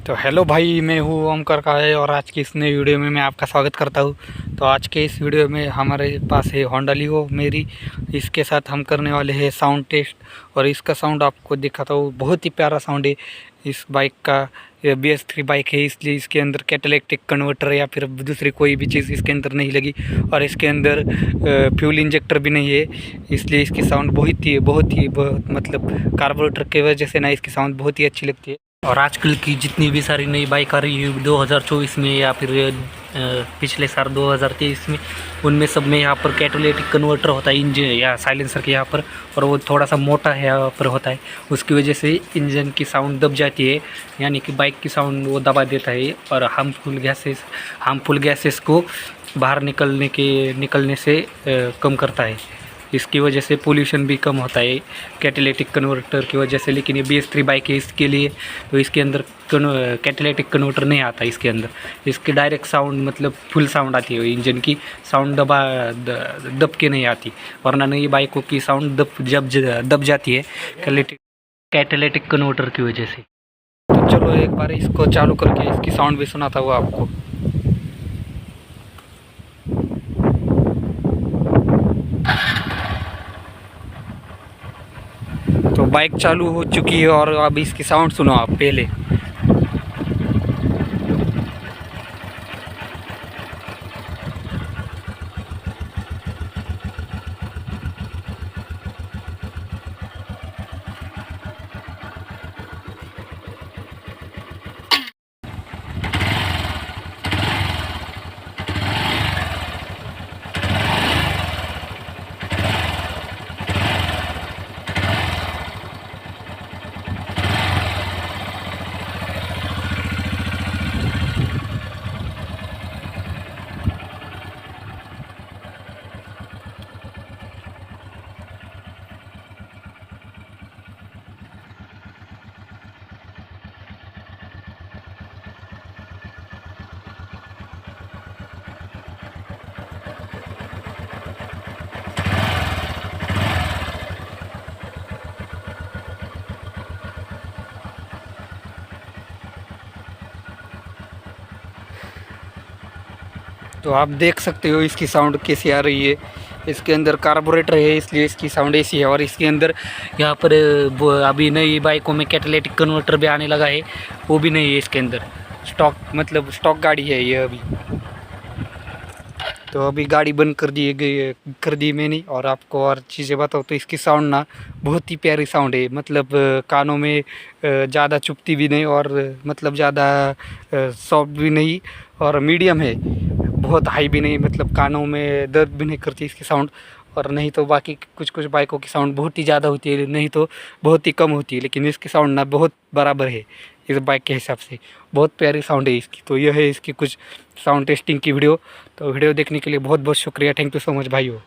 तो हेलो भाई, मैं हूँ ओमकार काळे और आज की इस नई वीडियो में मैं आपका स्वागत करता हूँ। तो आज के इस वीडियो में हमारे पास है होंडा लियो मेरी। इसके साथ हम करने वाले हैं साउंड टेस्ट और इसका साउंड आपको दिखाता हूँ। बहुत ही प्यारा साउंड है इस बाइक का। ये BS3 बाइक है, इसलिए इसके अंदर कैटालिटिक कन्वर्टर या फिर दूसरी कोई भी चीज़ इसके अंदर नहीं लगी और इसके अंदर फ्यूल इंजेक्टर भी नहीं है, इसलिए इसकी साउंड बहुत मतलब कार्बोरेटर की वजह से ना इसकी साउंड बहुत ही अच्छी लगती है। और आजकल की जितनी भी सारी नई बाइक आ रही है 2024 में या फिर पिछले साल 2023 में, उनमें सब में यहाँ पर कैटालिटिक कन्वर्टर होता है इंजन या साइलेंसर के यहाँ पर, और वो थोड़ा सा मोटा है यहाँ पर होता है। उसकी वजह से इंजन की साउंड दब जाती है, यानी कि बाइक की साउंड वो दबा देता है और हार्मफुल गैसेस को बाहर निकलने से कम करता है। इसकी वजह से पोल्यूशन भी कम होता है कैटालिटिक कन्वर्टर की वजह से। लेकिन ये BS3 बाइक है, इसके लिए तो इसके अंदर कैटालिटिक कन्वर्टर नहीं आता। इसके अंदर इसकी डायरेक्ट साउंड मतलब फुल साउंड आती है, इंजन की साउंड दब के नहीं आती, वरना नई बाइकों की साउंड दब जाती है कैटालिटिक कन्वर्टर की वजह से। तो चलो एक बार इसको चालू करके इसकी साउंड भी सुनाता हुआ आपको। तो बाइक चालू हो चुकी है और अब इसकी साउंड सुनो आप पहले। तो आप देख सकते हो इसकी साउंड कैसी आ रही है। इसके अंदर कार्बोरेटर है, इसलिए इसकी साउंड ऐसी है। और इसके अंदर यहाँ पर अभी नई बाइकों में कैटालिटिक कन्वर्टर भी आने लगा है, वो भी नहीं है इसके अंदर। स्टॉक गाड़ी है ये अभी। तो अभी गाड़ी बंद कर दी मैंने। और आपको और चीज़ें बताओ तो इसकी साउंड ना बहुत ही प्यारी साउंड है, मतलब कानों में ज़्यादा चुभती भी नहीं और मतलब ज़्यादा सॉफ्ट भी नहीं और मीडियम है, बहुत हाई भी नहीं, मतलब कानों में दर्द भी नहीं करती इसकी साउंड। और नहीं तो बाकी कुछ बाइकों की साउंड बहुत ही ज़्यादा होती है, नहीं तो बहुत ही कम होती है, लेकिन इसकी साउंड ना बहुत बराबर है इस बाइक के हिसाब से। बहुत प्यारी साउंड है इसकी। तो यह है इसकी कुछ साउंड टेस्टिंग की वीडियो। तो वीडियो देखने के लिए बहुत बहुत शुक्रिया। थैंक यू सो मच भाइयों।